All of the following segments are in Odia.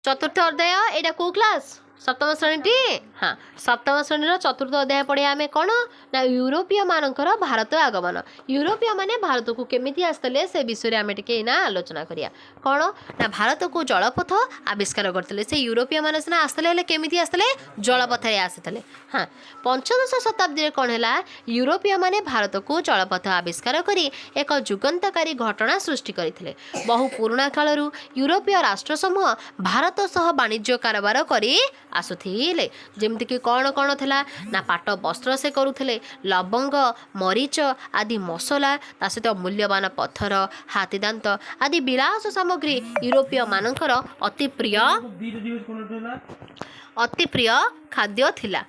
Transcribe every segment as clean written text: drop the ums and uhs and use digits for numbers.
चतुर्थ अध्याय एटा को क्लास सप्तम श्रेणी हाँ सप्तम श्रेणी चतुर्थ अध्याय पढ़े आम कौन ना यूरोपीय मानकर भारत आगमन यूरोपीय माने भारत को केमिति आसते से विषय आम टे ना आलोचना करिया कौन ना भारत को जलपथ आविष्कार करते से यूरोपीय मान सीना आसते केमिति आसते जलपथ आसते हाँ पंचदश शताब्दी कौन है यूरोपीय माने भारत को जलपथ आविष्कार करी एक जुगंतकारी घटना सृष्टि करते बहु पुराणा कालरू यूरोपीय राष्ट्र समूह भारत सह वाणिज्य कारोबार करी आसुथिले जेमती कौन कौन थिला ना पाट वस्त्र से करुथिले लवंग मरीच आदि मसला ता सहित मूल्यवान पत्थर हाथीदांत आदि विलास सामग्री यूरोपीय मानकर अति प्रिय खाद्य थिला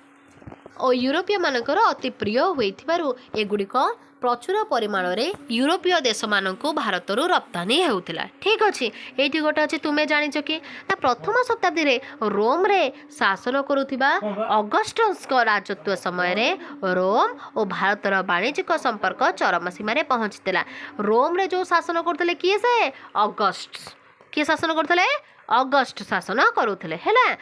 और यूरोपीय मानकर अति प्रिय होइथिबारु एगुड़िक प्रचुर परिमाण रे यूरोपीय देश मानक भारत रप्तानी होउथिला ठीक अच्छे ये गोटे अच्छे तुम्हें जानिच कि प्रथम शताब्दी रे रोम रे शासन करुथिबा अगस्टस राजत्व समय रे रोम और भारतर वाणिज्यिक संपर्क चरम सीमार पहुंचीला रोम रे जो शासन करते किए से अगस्ट किए शासन करते अगस्ट शासन करुले है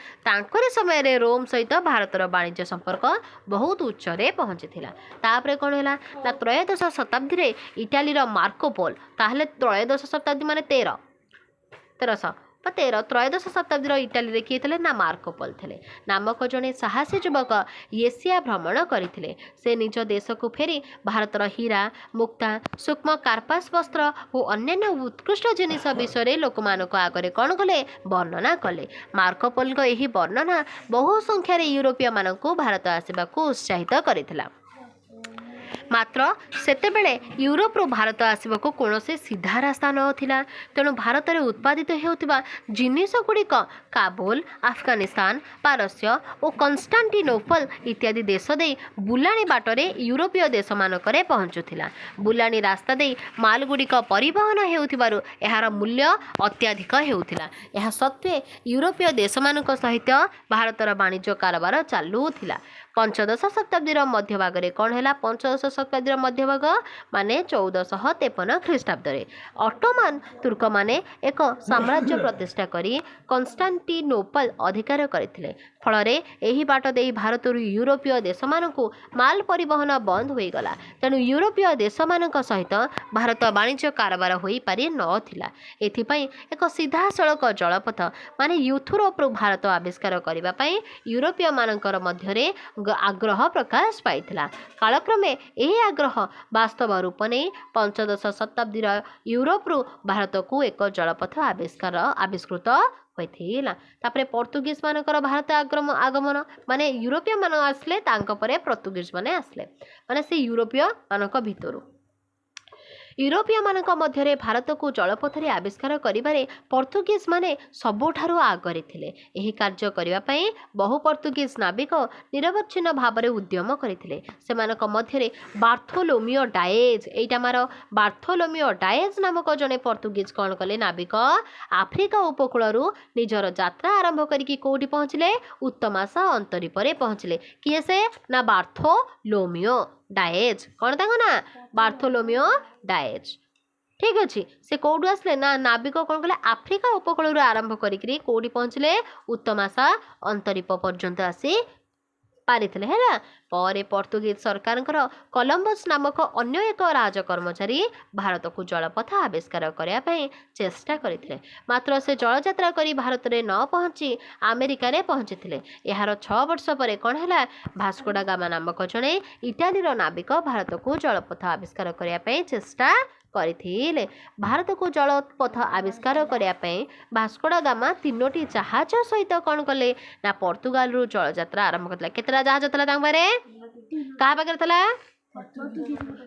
समय रे रोम सहित भारतर वाणिज्य संपर्क बहुत उच्च रे पहुंचीला तापर कौन है ना त्रयोदश शताब्दी रे इटालीर मार्कोपोल ताहले त्रयोदश शताब्दी माने 1300 त्रयोदश शताब्दी इटाली किए थे ना मार्कोपोल थे नामक जड़े साहसी युवक एशिया भ्रमण करते से निज देश को फेरी भारतर हीरा मुक्ता सूक्ष्म कार्पास वस्त्र और अन्य उत्कृष्ट जिनिस विषय लोक आगे कौन कले वर्णना कले मार्कोपोल यही वर्णना बहु संख्यार यूरोपीय मानक भारत आसवा उत्साहित करथिला मात्र सेतेबेले यूरोप रो भारत आसवाक कौन से सीधा रास्ता नथिला तेणु भारत में उत्पादित होउतिबा जिनिस गुड़िक काबुल अफगानिस्तान पारस्य और कन्स्टान्टिनोपल इत्यादि देश दे बुलाणी बाटरे यूरोपीय देश मानकरे पहुँचुथिला बुलाणी रास्ता दे माल गुड़िक परिवहन हेउथिबारु एहार मूल्य अत्याधिक हेउथिला एहा सत्वे यूरोपीय देश मानक सहित भारतर वाणिज्य कारोबार चालुथिला पंचदश शताब्दी मध्यभाग कौन है पंचदश शताब्दी मध्यभाग माने 1453 ख्रीष्टाब्द ऑटोमान तुर्क माने एक साम्राज्य प्रतिष्ठा करी कन्स्टान्टिनोपल अधिकार करथिले फलरे एही बाट दे भारत यूरोपीय देश मानकु माल परिवहन बंद हो गला तेणु यूरोपीय देश मानक सहित भारत वाणिज्य कारोबार हो पारि नथिला एथिपई एक सीधा सड़क जलपथ माने यूरोप भारत आविष्कार करबा पई यूरोपीय मानकर मध्यरे आग्रह प्रकाश पाइथिला कालक्रमे यही आग्रह वास्तव रूप नहीं पंचदश शताब्दी यूरोप भारत को एक जलपथ आविष्कृत होइथिला तापरे पोर्तुगीज मानकर भारत आगमन माने यूरोपीय मान आसले तांको परे पोर्तुगीज माने आसले माने से यूरोपीय मानक भितरु यूरोपीय मानक मध्यरे भारत को जलपथ रे आविष्कार करिबारे पोर्तुगीज माने सबुठारु आगरे थिले एही कार्य करिबा पई बहु पोर्तुगीज नाविक निरवच्छिन्न भावरे उद्यम करथिले सेमानक मध्यरे बार्थोलोमियो डाएज एटा मारो बार्थोलोमियो डाएज नामक जने पोर्तुगीज कोन कले नाविक आफ्रिका उपकूलरू निजर यात्रा आरंभ करिकि कोठी पहुँचले उत्तमासा अंतरीपरे पहुँचले किए से ना बार्थोलोमियो डाएज कौन तांको ना बार्थोलोमियो डाएज ठीक अच्छे से कौटू आसले ना नाविक कौन कले आफ्रिका उपकूल आरंभ करी कौटी पहुँचले उत्तमासा अंतरीप पर्यंत आसी पारिथिले है पर पोर्तुगीज सरकार कोलंबस नामक अन्य एक राजकर्मचारी भारत को जलपथ आविष्कार करने चेष्टा करथिले मात्र से जलयात्रा करी भारत में न पहुँची अमेरिका रे पहुँची यार 6 वर्ष पर कौन है भास्को डा गामा नामक जड़े इटालीर नाविक भारत को जलपथ आविष्कार करने चेष्टा करथिले भारत को जलपथ आविष्कार करने भास्को डा गामा 3टी जहाज सहित कौन कले ना पोर्तुगाल रु जलयात्रा आरंभ करथिला केतरा जहाज थला तांग बारे कहा पाखरे थला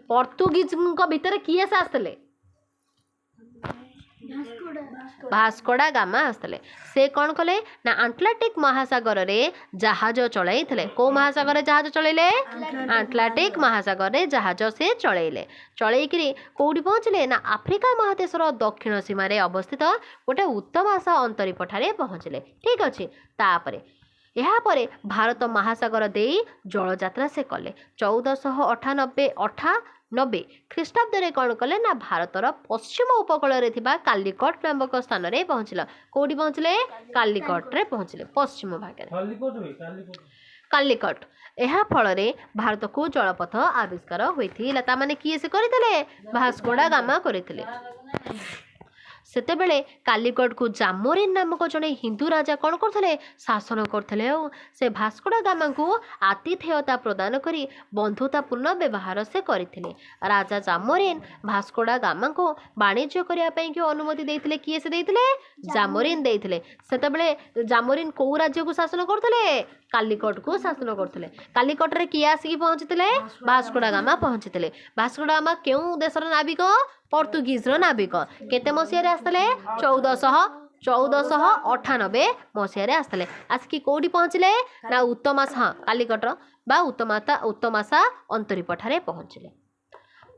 पोर्तुगीज भीतर किए से आसले भास्कोडा गामा आसले से कौन कले ना आटलांटिक महासागर रे जहाज चलैथिले को महासागर जहाज चलैले आटलांटिक महासागर रे जहाज से चलैकरी कोठी पहुँचले ना आफ्रिका महादेशर दक्षिण सीमा रे अवस्थित गोटे उत्तम आशा अंतरीपठारे पहुँचले ठीक अच्छे तापरे यापर भारत महासागर दे जलयात्रा से कले 1498 90 ଖ୍ରୀଷ୍ଟାବ୍ଦରେ କ'ଣ କଲେ ନା ଭାରତର ପଶ୍ଚିମ ଉପକୂଳରେ ଥିବା କାଲିକଟ ନାମକ ସ୍ଥାନରେ ପହଞ୍ଚିଲା। କୋଉଠି ପହଞ୍ଚିଲେ? କାଲିକଟରେ ପହଞ୍ଚିଲେ, ପଶ୍ଚିମ ଭାଗରେ କାଲିକଟ। ଏହା ଫଳରେ ଭାରତକୁ ଜଳପଥ ଆବିଷ୍କାର ହୋଇଥିଲା। ତାମାନେ କିଏ ସେ କରିଥିଲେ? ଭାସ୍କୋ ଡା ଗାମା କରିଥିଲେ। ସେତେବେଳେ କାଲିକଟକୁ ଜାମୋରିନ୍ ନାମକ ଜଣେ ହିନ୍ଦୁ ରାଜା କ'ଣ କରୁଥିଲେ? ଶାସନ କରୁଥିଲେ। ଆଉ ସେ ଭାସ୍କୋ ଡା ଗାମାଙ୍କୁ ଆତିଥେୟତା ପ୍ରଦାନ କରି ବନ୍ଧୁତାପୂର୍ଣ୍ଣ ବ୍ୟବହାର ସେ କରିଥିଲେ। ରାଜା ଜାମୋରିନ୍ ଭାସ୍କୋ ଡା ଗାମାଙ୍କୁ ବାଣିଜ୍ୟ କରିବା ପାଇଁ କି ଅନୁମତି ଦେଇଥିଲେ। କିଏ ସେ ଦେଇଥିଲେ? ଜାମୋରିନ୍ ଦେଇଥିଲେ। ସେତେବେଳେ ଜାମୋରିନ୍ କୋଉ ରାଜ୍ୟକୁ ଶାସନ କରୁଥିଲେ? କାଲିକଟକୁ ଶାସନ କରୁଥିଲେ। କାଲିକଟରେ କିଏ ଆସିକି ପହଞ୍ଚିଥିଲେ? ଭାସ୍କୋ ଡା ଗାମା ପହଞ୍ଚିଥିଲେ। ଭାସ୍କୋ ଡା ଗାମା କେଉଁ ଦେଶର ନାବିକ? ପର୍ତ୍ତୁଗୀଜର ନାବିକ। କେତେ ମସିହାରେ ଆସିଥିଲେ? 1498 ମସିହାରେ ଆସିଥିଲେ। ଆସିକି କୋଉଠି ପହଞ୍ଚିଲେ? ନା ଉତ୍ତମାସା, କାଲିକଟର ବା ଉତ୍ତମାସା ଅନ୍ତରୀପଠାରେ ପହଞ୍ଚିଲେ।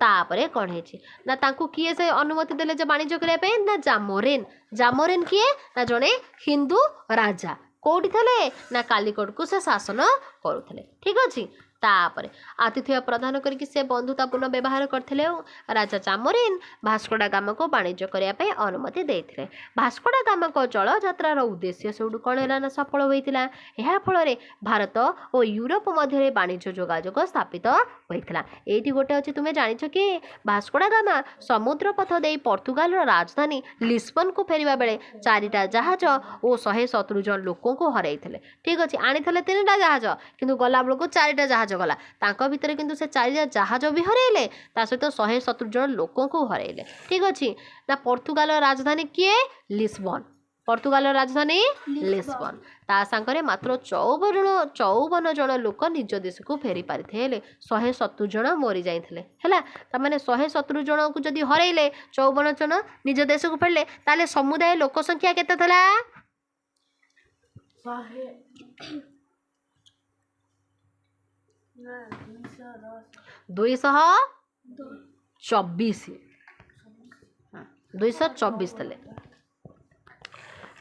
ତାପରେ କ'ଣ ହେଇଛି ନା ତାଙ୍କୁ କିଏ ସେ ଅନୁମତି ଦେଲେ ଯେ ବାଣିଜ୍ୟ କରିବା ପାଇଁ? ନା ଜାମୋରିନ୍। ଜାମୋରିନ୍ କିଏ? ନା ଜଣେ ହିନ୍ଦୁ ରାଜା। କୋଉଠି ଥିଲେ? ନା କାଲିକଟକୁ ସେ ଶାସନ କରୁଥିଲେ। ଠିକ ଅଛି। ତାପରେ ଆତିଥେୟ ପ୍ରଦାନ କରିକି ସେ ବନ୍ଧୁତାପୂର୍ଣ୍ଣ ବ୍ୟବହାର କରିଥିଲେ। ଆଉ ରାଜା ଜାମୋରିନ୍ ଭାସ୍କୋ ଡା ଗାମାକୁ ବାଣିଜ୍ୟ କରିବା ପାଇଁ ଅନୁମତି ଦେଇଥିଲେ। ଭାସ୍କୋ ଡା ଗାମାଙ୍କ ଜଳଯାତ୍ରାର ଉଦ୍ଦେଶ୍ୟ ସେଉଠୁ କ'ଣ ହେଲା ନା ସଫଳ ହୋଇଥିଲା। ଏହା ଫଳରେ ଭାରତ ଓ ୟୁରୋପ ମଧ୍ୟରେ ବାଣିଜ୍ୟ ଯୋଗାଯୋଗ ସ୍ଥାପିତ ହୋଇଥିଲା। ଏଇଠି ଗୋଟେ ଅଛି, ତୁମେ ଜାଣିଛ କି ଭାସ୍କୋ ଡା ଗାମା ସମୁଦ୍ର ପଥ ଦେଇ ପର୍ତ୍ତୁଗାଲର ରାଜଧାନୀ ଲିସ୍ବନକୁ ଫେରିବା ବେଳେ 4ଟା ଜାହାଜ ଓ 170 ଜଣ ଲୋକଙ୍କୁ ହରାଇଥିଲେ। ଠିକ ଅଛି। ଆଣିଥିଲେ 3ଟା ଜାହାଜ, କିନ୍ତୁ ଗଲାବେଳକୁ 4ଟା ଜାହାଜ ଗଲା। ତାଙ୍କ ଭିତରେ କିନ୍ତୁ ସେ 4ଟା ଜାହାଜ ବି ହରାଇଲେ, ତା ସହିତ 170 ଜଣ ଲୋକଙ୍କୁ ହରାଇଲେ। ଠିକ ଅଛି। ନା ପର୍ତ୍ତୁଗାଲର ରାଜଧାନୀ କିଏ? ଲିସ୍ବନ। ପର୍ତ୍ତୁଗାଲର ରାଜଧାନୀ ଲିସ୍ବନ। ତା ସାଙ୍ଗରେ ମାତ୍ର 54 ଜଣ ଲୋକ ନିଜ ଦେଶକୁ ଫେରି ପାରିଥିଲେ। 170 ଜଣ ମରି ଯାଇଥିଲେ। ହେଲା, ତାମାନେ 170 ଜଣଙ୍କୁ ଯଦି ହରାଇଲେ, 54 ଜଣ ନିଜ ଦେଶକୁ ଫେରିଲେ, ତାହେଲେ ସମୁଦାୟ ଲୋକ ସଂଖ୍ୟା କେତେ ଥିଲା? 224 ଥିଲେ।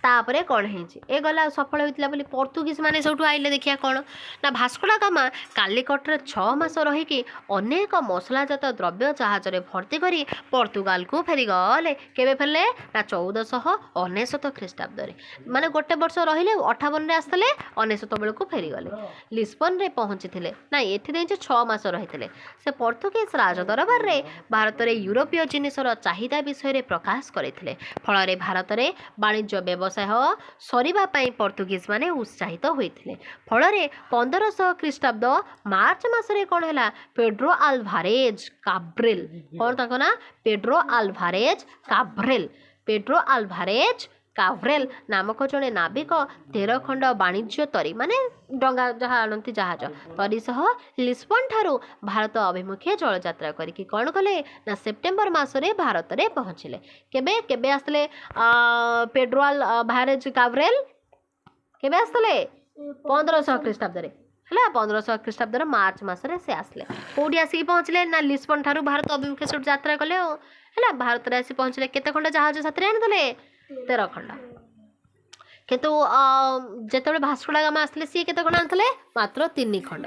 ତାପରେ କ'ଣ ହେଇଛି? ଏ ଗଲା ସଫଳ ହୋଇଥିଲା ବୋଲି ପର୍ତ୍ତୁଗୀଜ ମାନେ ସେଉଠୁ ଆଇଲେ। ଦେଖିବା କ'ଣ ନା ଭାସ୍କୋ ଡା ଗାମା କାଲିକଟରେ 6 ମାସ ରହିକି ଅନେକ ମସଲାଜାତ ଦ୍ରବ୍ୟ ଜାହାଜରେ ଭର୍ତ୍ତି କରି ପର୍ତ୍ତୁଗାଲକୁ ଫେରିଗଲେ। କେବେ ଫେରିଲେ? ନା 1499 ଖ୍ରୀଷ୍ଟାବ୍ଦରେ। ମାନେ ଗୋଟେ ବର୍ଷ ରହିଲେ, 58ରେ ଆସିଥିଲେ, 99 ବେଳକୁ ଫେରିଗଲେ। ଲିସ୍ବନରେ ପହଞ୍ଚିଥିଲେ। ନାଇଁ, ଏଠି ଦେଇଛି 6 ମାସ ରହିଥିଲେ। ସେ ପର୍ତ୍ତୁଗୀଜ ରାଜଦରବାରରେ ଭାରତରେ ୟୁରୋପୀୟ ଜିନିଷର ଚାହିଦା ବିଷୟରେ ପ୍ରକାଶ କରିଥିଲେ। ଫଳରେ ଭାରତରେ ବାଣିଜ୍ୟ ବ୍ୟବସାୟ ସରିବା ପାଇଁ ପର୍ତ୍ତୁଗୀଜ ମାନେ ଉତ୍ସାହିତ ହୋଇଥିଲେ। ଫଳରେ 1500 ଖ୍ରୀଷ୍ଟାବ୍ଦ ମାର୍ଚ୍ଚ ମାସରେ କ'ଣ ହେଲା? ପେଡ୍ରୋ ଆଲଭାରେଜ କାବ୍ରେଲ, କ'ଣ ତାଙ୍କ ନାଁ? ପେଡ୍ରୋ ଆଲଭାରେଜ କାବ୍ରେଲ ନାମକ ଜଣେ ନାବିକ 13 ଖଣ୍ଡ ବାଣିଜ୍ୟ ତରି, ମାନେ ଡଙ୍ଗା ଯାହା ଆଣନ୍ତି ଜାହାଜ, ତରି ସହ ଲିସ୍ବନ ଠାରୁ ଭାରତ ଅଭିମୁଖେ ଜଳଯାତ୍ରା କରିକି କ'ଣ କଲେ? ନା ସେପ୍ଟେମ୍ବର ମାସରେ ଭାରତରେ ପହଞ୍ଚିଲେ। କେବେ ଆସିଥିଲେ ପେଡ୍ରୋ ଆଲଭାରେଜ କାବ୍ରେଲ? କେବେ ଆସିଥିଲେ? 1500 ଖ୍ରୀଷ୍ଟାବ୍ଦରେ। ହେଲା, 1500 ଖ୍ରୀଷ୍ଟାବ୍ଦର ମାର୍ଚ୍ଚ ମାସରେ ସେ ଆସିଲେ। କୋଉଠି ଆସିକି ପହଞ୍ଚିଲେ? ନା ଲିସ୍ବନ ଠାରୁ ଭାରତ ଅଭିମୁଖେ ସେଠୁ ଯାତ୍ରା କଲେ। ଆଉ ହେଲା, ଭାରତରେ ଆସି ପହଞ୍ଚିଲେ। କେତେ ଖଣ୍ଡ ଜାହାଜ ସାଥିରେ ଆଣିଥିଲେ? 13 ଖଣ୍ଡ। କିନ୍ତୁ ଯେତେବେଳେ ଭାସ୍କୋ ଡା ଗାମା ଆସିଥିଲେ, ସିଏ କେତେ ଖଣ୍ଡ ଆଣିଥିଲେ? ମାତ୍ର 3 ଖଣ୍ଡ।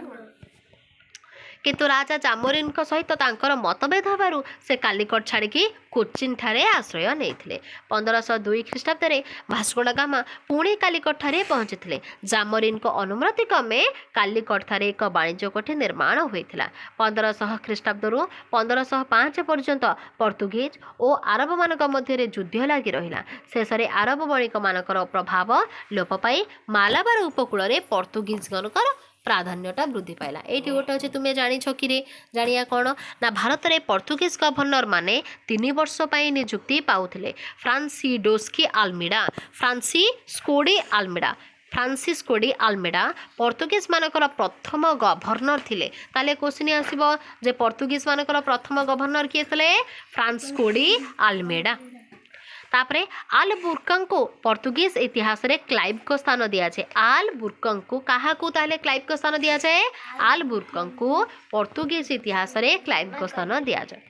କିନ୍ତୁ ରାଜା ଜାମୋରିନ୍ଙ୍କ ସହିତ ତାଙ୍କର ମତଭେଦ ହେବାରୁ ସେ କାଲିକଟ ଛାଡ଼ିକି କୋଚିନ୍ ଠାରେ ଆଶ୍ରୟ ନେଇଥିଲେ। 1502 ଖ୍ରୀଷ୍ଟାବ୍ଦରେ ଭାସ୍କୋ ଡା ଗାମା ପୁଣି କାଲିକଟଠାରେ ପହଞ୍ଚିଥିଲେ। ଜାମୋରିନ୍ଙ୍କ ଅନୁମତି କ୍ରମେ କାଲିକଟଠାରେ ଏକ ବାଣିଜ୍ୟ କୋଠି ନିର୍ମାଣ ହୋଇଥିଲା। 1500 ଖ୍ରୀଷ୍ଟାବ୍ଦରୁ 1505 ପର୍ଯ୍ୟନ୍ତ ପର୍ତ୍ତୁଗୀଜ ଓ ଆରବମାନଙ୍କ ମଧ୍ୟରେ ଯୁଦ୍ଧ ଲାଗି ରହିଲା। ଶେଷରେ ଆରବ ବଣିକମାନଙ୍କର ପ୍ରଭାବ ଲୋପ ପାଇ ମାଲାବାର ଉପକୂଳରେ ପର୍ତ୍ତୁଗୀଜମାନଙ୍କର ପ୍ରାଧାନ୍ୟଟା ବୃଦ୍ଧି ପାଇଲା। ଏଇଠି ଗୋଟେ ଅଛି, ତୁମେ ଜାଣିଛ କିରେ? ଜାଣିବା କ'ଣ ନା ଭାରତରେ ପର୍ତ୍ତୁଗୀଜ ଗଭର୍ଣ୍ଣର ମାନେ 3 ବର୍ଷ ପାଇଁ ନିଯୁକ୍ତି ପାଉଥିଲେ। ଫ୍ରାନ୍ସିସ୍କୋ ଡି ଆଲମେଡା ପର୍ତ୍ତୁଗୀଜ ମାନଙ୍କର ପ୍ରଥମ ଗଭର୍ଣ୍ଣର ଥିଲେ। ତାହେଲେ କୋଶ୍ଚିନ୍ ଆସିବ ଯେ ପର୍ତ୍ତୁଗୀଜ ମାନଙ୍କର ପ୍ରଥମ ଗଭର୍ଣ୍ଣର କିଏ ଥିଲେ? Francisco de Almeida. ତାପରେ ଆଲବୁର୍କଙ୍କୁ ପର୍ତ୍ତୁଗୀଜ ଇତିହାସରେ କ୍ଲାଇଭ୍ଙ୍କ ସ୍ଥାନ ଦିଆଯାଏ। ଆଲବୁର୍କଙ୍କୁ କାହାକୁ ତାହେଲେ କ୍ଲାଇଭ୍ଙ୍କ ସ୍ଥାନ ଦିଆଯାଏ? ଆଲବୁର୍କଙ୍କୁ ପର୍ତ୍ତୁଗୀଜ ଇତିହାସରେ କ୍ଲାଇଭ୍ଙ୍କ ସ୍ଥାନ ଦିଆଯାଏ।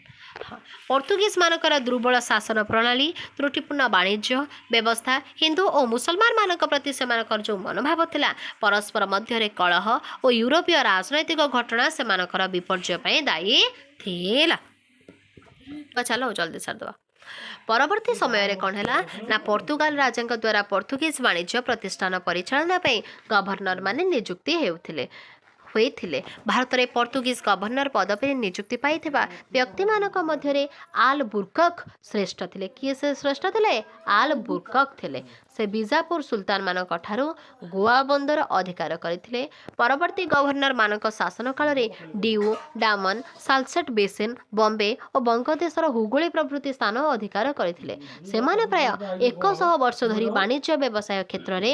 ପର୍ତ୍ତୁଗୀଜ ମାନଙ୍କର ଦୁର୍ବଳ ଶାସନ ପ୍ରଣାଳୀ, ତ୍ରୁଟିପୂର୍ଣ୍ଣ ବାଣିଜ୍ୟ ବ୍ୟବସ୍ଥା, ହିନ୍ଦୁ ଓ ମୁସଲମାନ ମାନଙ୍କ ପ୍ରତି ସେମାନଙ୍କର ଯେଉଁ ମନୋଭାବ ଥିଲା, ପରସ୍ପର ମଧ୍ୟରେ କଳହ ଓ ୟୁରୋପୀୟ ରାଜନୈତିକ ଘଟଣା ସେମାନଙ୍କର ବିପର୍ଯ୍ୟୟ ପାଇଁ ଦାୟୀ କରିଥିଲା। ଚାଲ ଜଲ୍ଦି ସାରିଦେବା। ପରବର୍ତ୍ତୀ ସମୟରେ କ'ଣ ହେଲା ନା ପର୍ତ୍ତୁଗାଲ ରାଜାଙ୍କ ଦ୍ୱାରା ପର୍ତ୍ତୁଗୀଜ ବାଣିଜ୍ୟ ପ୍ରତିଷ୍ଠାନ ପରିଚାଳନା ପାଇଁ ଗଭର୍ଣ୍ଣରମାନେ ନିଯୁକ୍ତି ହୋଇଥିଲେ। ଭାରତରେ ପର୍ତ୍ତୁଗୀଜ ଗଭର୍ଣ୍ଣର ପଦବୀରେ ନିଯୁକ୍ତି ପାଇଥିବା ବ୍ୟକ୍ତିମାନଙ୍କ ମଧ୍ୟରେ ଆଲ ବୁର୍କକ୍ ଶ୍ରେଷ୍ଠ ଥିଲେ। କିଏ ସେ ଶ୍ରେଷ୍ଠ ଥିଲେ? ଆଲ ବୁର୍କକ୍ ଥିଲେ। ସେ ବିଜାପୁର ସୁଲତାନମାନଙ୍କ ଠାରୁ ଗୋଆ ବନ୍ଦର ଅଧିକାର କରିଥିଲେ। ପରବର୍ତ୍ତୀ ଗଭର୍ଣ୍ଣରମାନଙ୍କ ଶାସନ କାଳରେ ଡିଉ, ଡାମନ, ସାଲସେଟ୍ ବେସିନ୍, ବମ୍ବେ ଓ ବଙ୍ଗଦେଶର ହୁଗୁଳି ପ୍ରଭୃତି ସ୍ଥାନ ଅଧିକାର କରିଥିଲେ। ସେମାନେ ପ୍ରାୟ 100 ବର୍ଷ ଧରି ବାଣିଜ୍ୟ ବ୍ୟବସାୟ କ୍ଷେତ୍ରରେ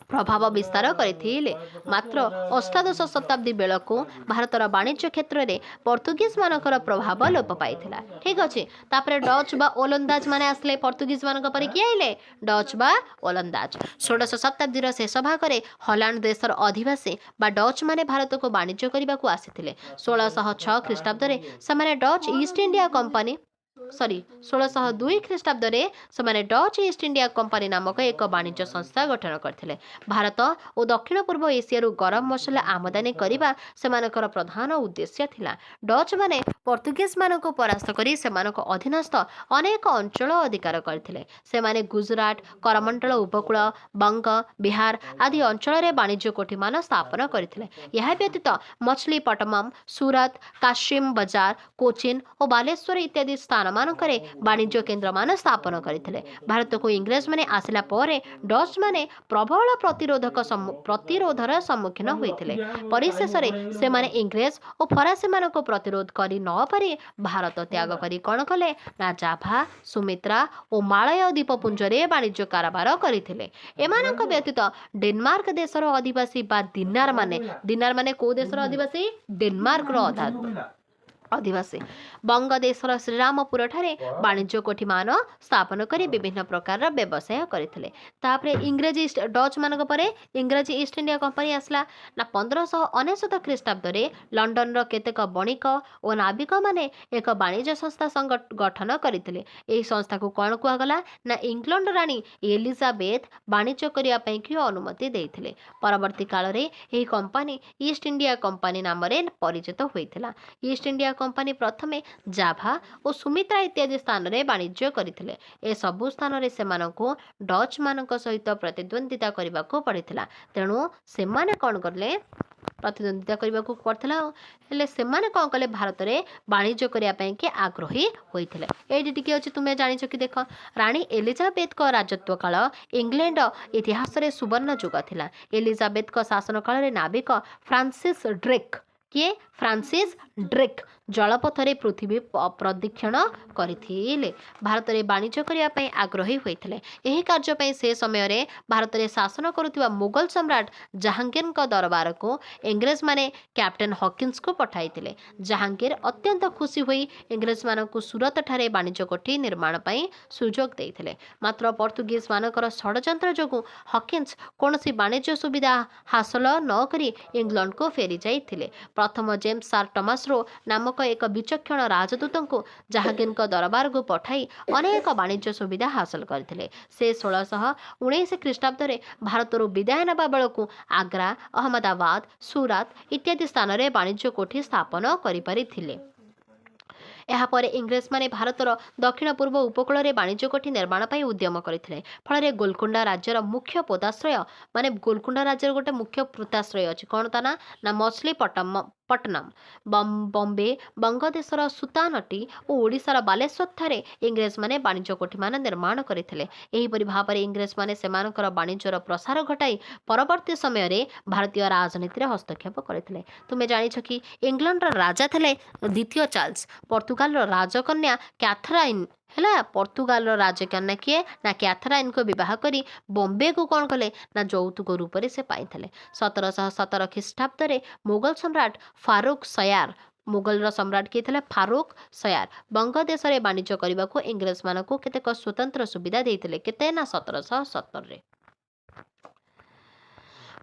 ପ୍ରଭାବ ବିସ୍ତାର କରିଥିଲେ। ମାତ୍ର ଅଷ୍ଟାଦଶ ଶତାବ୍ଦୀ ବେଳକୁ ଭାରତର ବାଣିଜ୍ୟ କ୍ଷେତ୍ରରେ ପର୍ତ୍ତୁଗୀଜମାନଙ୍କର ପ୍ରଭାବ ଲୋପ ପାଇଥିଲା। ଠିକ୍ ଅଛି। ତାପରେ ଡଚ୍ ବା ଓଲନ୍ଦାଜ ମାନେ ଆସିଲେ। ପର୍ତ୍ତୁଗୀଜମାନଙ୍କ ପରେ କିଏ ଆଇଲେ? ଡଚ୍ ବା ଓଲନ୍ଦାଜ। 16ଶ ଶତାବ୍ଦୀର ଶେଷ ଭାଗରେ ହଲାଣ୍ଡ ଦେଶର ଅଧିବାସୀ ବା ଡଚ୍ ମାନେ ଭାରତକୁ ବାଣିଜ୍ୟ କରିବାକୁ ଆସିଥିଲେ। 1606 ଖ୍ରୀଷ୍ଟାବ୍ଦରେ ସେମାନେ ଡଚ୍ ଇଷ୍ଟ ଇଣ୍ଡିଆ କମ୍ପାନୀ 1602 ଖ୍ରୀଷ୍ଟାବ୍ଦରେ ସେମାନେ ଡଚ୍ ଇଷ୍ଟ ଇଣ୍ଡିଆ କମ୍ପାନୀ ନାମକ ଏକ ବାଣିଜ୍ୟ ସଂସ୍ଥା ଗଠନ କରିଥିଲେ। ଭାରତ ଓ ଦକ୍ଷିଣ ପୂର୍ବ ଏସିଆରୁ ଗରମ ମସଲା ଆମଦାନୀ କରିବା ସେମାନଙ୍କର ପ୍ରଧାନ ଉଦ୍ଦେଶ୍ୟ ଥିଲା। ଡଚ୍ ମାନେ ପର୍ତ୍ତୁଗୀଜମାନଙ୍କୁ ପରାସ୍ତ କରି ସେମାନଙ୍କ ଅଧୀନସ୍ଥ ଅନେକ ଅଞ୍ଚଳ ଅଧିକାର କରିଥିଲେ। ସେମାନେ ଗୁଜରାଟ, କରମଣ୍ଡଳ ଉପକୂଳ, ବଙ୍ଗ, ବିହାର ଆଦି ଅଞ୍ଚଳରେ ବାଣିଜ୍ୟ କୋଠିମାନ ସ୍ଥାପନ କରିଥିଲେ। ଏହା ବ୍ୟତୀତ ମଛଲିପଟ୍ଟନମ, ସୁରତ, କାଶିମ ବଜାର, କୋଚିନ ଓ ବାଲେଶ୍ୱର ଇତ୍ୟାଦି ସ୍ଥାନମାନଙ୍କରେ ବାଣିଜ୍ୟ କେନ୍ଦ୍ରମାନ ସ୍ଥାପନ କରିଥିଲେ। ଭାରତକୁ ଇଂରେଜମାନେ ଆସିଲା ପରେ ଡଚ୍ ମାନେ ପ୍ରବଳ ପ୍ରତିରୋଧର ସମ୍ମୁଖୀନ ହୋଇଥିଲେ। ପରିଶେଷରେ ସେମାନେ ଇଂରେଜ ଓ ଫରାସୀମାନଙ୍କୁ ପ୍ରତିରୋଧ କରି ନ ପାରି ଭାରତ ତ୍ୟାଗ କରି କ'ଣ କଲେ ନା ଜାଭା, ସୁମିତ୍ରା ଓ ମାଳୟ ଦ୍ୱୀପପୁଞ୍ଜରେ ବାଣିଜ୍ୟ କାରବାର କରିଥିଲେ। ଏମାନଙ୍କ ବ୍ୟତୀତ ଡେନମାର୍କ ଦେଶର ଅଧିବାସୀ ବା ଦିନାର ମାନେ କୋଉ ଦେଶର ଅଧିବାସୀ? ଡେନମାର୍କର ଅଧିବାସୀ ବଙ୍ଗ ଦେଶର ଶ୍ରୀରାମପୁରଠାରେ ବାଣିଜ୍ୟ କୋଠିମାନ ସ୍ଥାପନ କରି ବିଭିନ୍ନ ପ୍ରକାରର ବ୍ୟବସାୟ କରିଥିଲେ। ତାପରେ ଡଚ୍ ମାନଙ୍କ ପରେ ଇଂରାଜୀ ଇଷ୍ଟ ଇଣ୍ଡିଆ କମ୍ପାନୀ ଆସିଲା। ନା 1599 ଖ୍ରୀଷ୍ଟାବ୍ଦରେ ଲଣ୍ଡନର କେତେକ ବଣିକ ଓ ନାବିକମାନେ ଏକ ବାଣିଜ୍ୟ ସଂସ୍ଥା ଗଠନ କରିଥିଲେ। ଏହି ସଂସ୍ଥାକୁ କ'ଣ କୁହାଗଲା ନା ଇଂଲଣ୍ଡ ରାଣୀ ଏଲିଜାବେଥ ବାଣିଜ୍ୟ କରିବା ପାଇଁ ଅନୁମତି ଦେଇଥିଲେ। ପରବର୍ତ୍ତୀ କାଳରେ ଏହି କମ୍ପାନୀ ଇଷ୍ଟ ଇଣ୍ଡିଆ କମ୍ପାନୀ ନାମରେ ପରିଚିତ ହୋଇଥିଲା। ଇଷ୍ଟ ଇଣ୍ଡିଆ କମ୍ପାନୀ ପ୍ରଥମେ ଜାଭା ଓ ସୁମିତ୍ରା ଇତ୍ୟାଦି ସ୍ଥାନରେ ବାଣିଜ୍ୟ କରିଥିଲେ। ଏସବୁ ସ୍ଥାନରେ ସେମାନଙ୍କୁ ଡଚ୍ ମାନଙ୍କ ସହିତ ପ୍ରତିଦ୍ୱନ୍ଦିତା କରିବାକୁ ପଡ଼ିଥିଲା। ତେଣୁ ସେମାନେ କ'ଣ କଲେ? ପ୍ରତିଦ୍ୱନ୍ଦିତା କରିବାକୁ ପଡ଼ିଥିଲା। ହେଲେ ସେମାନେ କ'ଣ କଲେ? ଭାରତରେ ବାଣିଜ୍ୟ କରିବା ପାଇଁ କି ଆଗ୍ରହୀ ହୋଇଥିଲେ। ଏଇଠି ଟିକେ ଅଛି, ତୁମେ ଜାଣିଛ କି? ଦେଖ, ରାଣୀ ଏଲିଜାବେଥଙ୍କ ରାଜତ୍ୱ କାଳ ଇଂଲଣ୍ଡ ଇତିହାସରେ ସୁବର୍ଣ୍ଣ ଯୁଗ ଥିଲା। ଏଲିଜାବେଥଙ୍କ ଶାସନ କାଳରେ ନାବିକ ଫ୍ରାନ୍ସିସ୍ ଡ୍ରେକ୍ ଜଳପଥରେ ପୃଥିବୀ ପ୍ରଦକ୍ଷିଣ କରିଥିଲେ। ଭାରତରେ ବାଣିଜ୍ୟ କରିବା ପାଇଁ ଆଗ୍ରହୀ ହୋଇଥିଲେ। ଏହି କାର୍ଯ୍ୟ ପାଇଁ ସେ ସମୟରେ ଭାରତରେ ଶାସନ କରୁଥିବା ମୋଗଲ ସମ୍ରାଟ ଜାହାଙ୍ଗୀରଙ୍କ ଦରବାରକୁ ଇଂରେଜମାନେ କ୍ୟାପ୍ଟେନ୍ ହକିନ୍ସଙ୍କୁ ପଠାଇଥିଲେ। ଜାହାଙ୍ଗୀର ଅତ୍ୟନ୍ତ ଖୁସି ହୋଇ ଇଂରେଜମାନଙ୍କୁ ସୁରତଠାରେ ବାଣିଜ୍ୟ କୋଠି ନିର୍ମାଣ ପାଇଁ ସୁଯୋଗ ଦେଇଥିଲେ। ମାତ୍ର ପର୍ତ୍ତୁଗୀଜମାନଙ୍କର ଷଡ଼ଯନ୍ତ୍ର ଯୋଗୁଁ ହକିନ୍ସ କୌଣସି ବାଣିଜ୍ୟ ସୁବିଧା ହାସଲ ନ କରି ଇଂଲଣ୍ଡକୁ ଫେରି ଯାଇଥିଲେ। ପ୍ରଥମ ଜେମ୍ସ ସାର୍ ଟମାସରୋ ନାମକ ଏକ ବିଚକ୍ଷଣ ରାଜଦୂତଙ୍କୁ ଜାହାଙ୍ଗୀରଙ୍କ ଦରବାରକୁ ପଠାଇ ଅନେକ ବାଣିଜ୍ୟ ସୁବିଧା ହାସଲ କରିଥିଲେ। ସେ 1619 ଖ୍ରୀଷ୍ଟାବ୍ଦରେ ଭାରତରୁ ବିଦାୟ ନେବା ବେଳକୁ ଆଗ୍ରା, ଅହମ୍ମଦାବାଦ, ସୁରତ ଇତ୍ୟାଦି ସ୍ଥାନରେ ବାଣିଜ୍ୟ କୋଠି ସ୍ଥାପନ କରିପାରିଥିଲେ। ଏହାପରେ ଇଂରେଜମାନେ ଭାରତର ଦକ୍ଷିଣ ପୂର୍ବ ଉପକୂଳରେ ବାଣିଜ୍ୟ କୋଠି ନିର୍ମାଣ ପାଇଁ ଉଦ୍ୟମ କରିଥିଲେ। ଫଳରେ ଗୋଲକୁଣ୍ଡା ରାଜ୍ୟର ଗୋଟେ ମୁଖ୍ୟ ପୋତାଶ୍ରୟ ଅଛି। କ'ଣ ତା ନା ମଛଲିପଟ୍ଟନମ, ବମ୍ବେ, ବଙ୍ଗଦେଶର ସୁତାନଟି ଓ ଓଡ଼ିଶାର ବାଲେଶ୍ୱରଠାରେ ଇଂରେଜମାନେ ବାଣିଜ୍ୟ କୋଠିମାନ ନିର୍ମାଣ କରିଥିଲେ। ଏହିପରି ଭାବରେ ଇଂରେଜମାନେ ସେମାନଙ୍କର ବାଣିଜ୍ୟର ପ୍ରସାର ଘଟାଇ ପରବର୍ତ୍ତୀ ସମୟରେ ଭାରତୀୟ ରାଜନୀତିରେ ହସ୍ତକ୍ଷେପ କରିଥିଲେ। ତୁମେ ଜାଣିଛ କି ଇଂଲଣ୍ଡର ରାଜା ଥିଲେ ଦ୍ୱିତୀୟ ଚାର୍ଲ୍ସ। ପର୍ତ୍ତୁଗାଲର ରାଜକନ୍ୟା କ୍ୟାଥରାଇନ୍ ପର୍ତ୍ତୁଗାଲର ରାଜକନ୍ୟା କିଏ ନା କ୍ୟାଥରାଇନ୍କୁ ବିବାହ କରି ବମ୍ବେକୁ କ'ଣ କଲେ ନା ଯୌତୁକ ରୂପରେ ସେ ପାଇଥିଲେ। 1717 ଖ୍ରୀଷ୍ଟାବ୍ଦରେ ମୋଗଲର ସମ୍ରାଟ ଫାରୁକ ସୟାର ବଙ୍ଗ ଦେଶରେ ବାଣିଜ୍ୟ କରିବାକୁ ଇଂରେଜମାନଙ୍କୁ କେତେକ ସ୍ୱତନ୍ତ୍ର ସୁବିଧା ଦେଇଥିଲେ। କେତେ ନା 1717ରେ।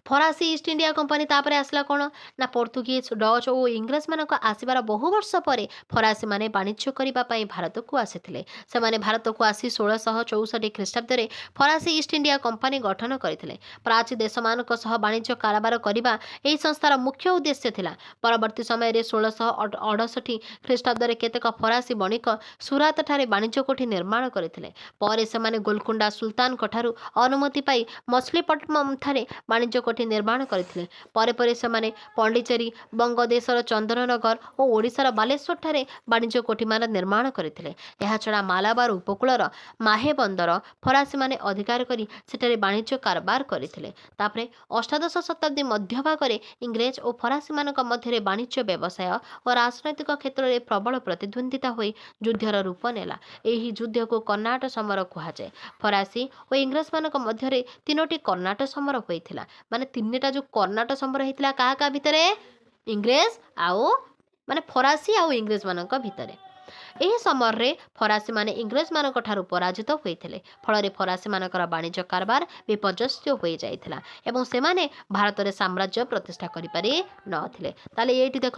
ଫରାସୀ ଇଷ୍ଟ ଇଣ୍ଡିଆ କମ୍ପାନୀ ତାପରେ ଆସିଲା କ'ଣ ନା ପର୍ତ୍ତୁଗୀଜ ଡଚ୍ ଓ ଇଂରେଜମାନଙ୍କ ଆସିବାର ବହୁ ବର୍ଷ ପରେ ଫରାସୀମାନେ ବାଣିଜ୍ୟ କରିବା ପାଇଁ ଭାରତକୁ ଆସିଥିଲେ। ସେମାନେ ଭାରତକୁ ଆସି 1664 ଖ୍ରୀଷ୍ଟାବ୍ଦରେ ଫରାସୀ ଇଷ୍ଟ ଇଣ୍ଡିଆ କମ୍ପାନୀ ଗଠନ କରିଥିଲେ। ପ୍ରାଚୀ ଦେଶମାନଙ୍କ ସହ ବାଣିଜ୍ୟ କାରବାର କରିବା ଏହି ସଂସ୍ଥାର ମୁଖ୍ୟ ଉଦ୍ଦେଶ୍ୟ ଥିଲା। ପରବର୍ତ୍ତୀ ସମୟରେ 1668 ଖ୍ରୀଷ୍ଟାବ୍ଦରେ କେତେକ ଫରାସୀ ବଣିକ ସୁରାତଠାରେ ବାଣିଜ୍ୟ କୋଠି ନିର୍ମାଣ କରିଥିଲେ। ପରେ ସେମାନେ ଗୋଲକୁଣ୍ଡା ସୁଲତାନଙ୍କଠାରୁ ଅନୁମତି ପାଇ ମଛଲିପଟ୍ଟନମଠାରେ ବାଣିଜ୍ୟ କୋଠି ନିର୍ମାଣ କରିଥିଲେ। ପରେ ପରେ ସେମାନେ ପଣ୍ଡିଚେରୀ, ବଙ୍ଗଦେଶର ଚନ୍ଦନନଗର ଓ ଓଡ଼ିଶାର ବାଲେଶ୍ୱରଠାରେ ବାଣିଜ୍ୟ କୋଠିମାନ ନିର୍ମାଣ କରିଥିଲେ। ଏହାଛଡ଼ା ମାଲାବାର ଉପକୂଳର ମାହେ ବନ୍ଦର ଫରାସୀମାନେ ଅଧିକାର କରି ସେଠାରେ ବାଣିଜ୍ୟ କାରବାର କରିଥିଲେ। ତାପରେ ଅଷ୍ଟାଦଶ ଶତାବ୍ଦୀ ମଧ୍ୟଭାଗରେ ଇଂରେଜ ଓ ଫରାସୀମାନଙ୍କ ମଧ୍ୟରେ ବାଣିଜ୍ୟ ବ୍ୟବସାୟ ଓ ରାଜନୈତିକ କ୍ଷେତ୍ରରେ ପ୍ରବଳ ପ୍ରତିଦ୍ୱନ୍ଦିତା ହୋଇ ଯୁଦ୍ଧର ରୂପ ନେଲା। ଏହି ଯୁଦ୍ଧକୁ କର୍ଣ୍ଣାଟ ସମର କୁହାଯାଏ। ଫରାସୀ ଓ ଇଂରେଜମାନଙ୍କ ମଧ୍ୟରେ 3ଟି କର୍ଣ୍ଣାଟ ସମର ହୋଇଥିଲା। ମାନେ 3ଟା ଯେଉଁ କର୍ଣ୍ଣାଟ ସମର ହେଇଥିଲା କାହା କାହା ଭିତରେ? ଇଂରେଜ ଆଉ ଫରାସୀ ଆଉ ଇଂରେଜମାନଙ୍କ ଭିତରେ। ଏହି ସମରରେ ଫରାସୀମାନେ ଇଂରେଜମାନଙ୍କ ଠାରୁ ପରାଜିତ ହୋଇଥିଲେ। ଫଳରେ ଫରାସୀମାନଙ୍କର ବାଣିଜ୍ୟ କାରବାର ବିପର୍ଯ୍ୟସ୍ତ ହୋଇଯାଇଥିଲା ଏବଂ ସେମାନେ ଭାରତରେ ସାମ୍ରାଜ୍ୟ ପ୍ରତିଷ୍ଠା କରିପାରି ନଥିଲେ। ତାହେଲେ ଏଇଠି ଦେଖ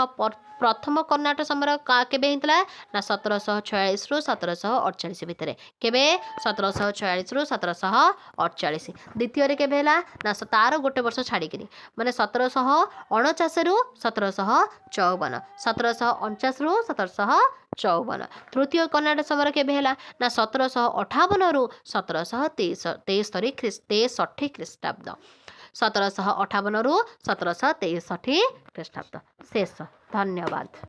ପ୍ରଥମ କର୍ଣ୍ଣାଟ ସମର କେବେ ହେଇଥିଲା ନା 1746ରୁ 1748 ଭିତରେ। କେବେ? 1746ରୁ 1748। ଦ୍ୱିତୀୟରେ କେବେ ହେଲା ନା ତାର ଗୋଟେ ବର୍ଷ ଛାଡ଼ିକିରି ମାନେ 1749ରୁ 1754, 1749ରୁ 1754। ତୃତୀୟ କର୍ଣ୍ଣାଟ ସମର କେବେ ହେଲା ନା 1758ରୁ 1763 ଖ୍ରୀଷ୍ଟାବ୍ଦ। 1758ରୁ 1763 ଖ୍ରୀଷ୍ଟାବ୍ଦ ଶେଷ। ଧନ୍ୟବାଦ।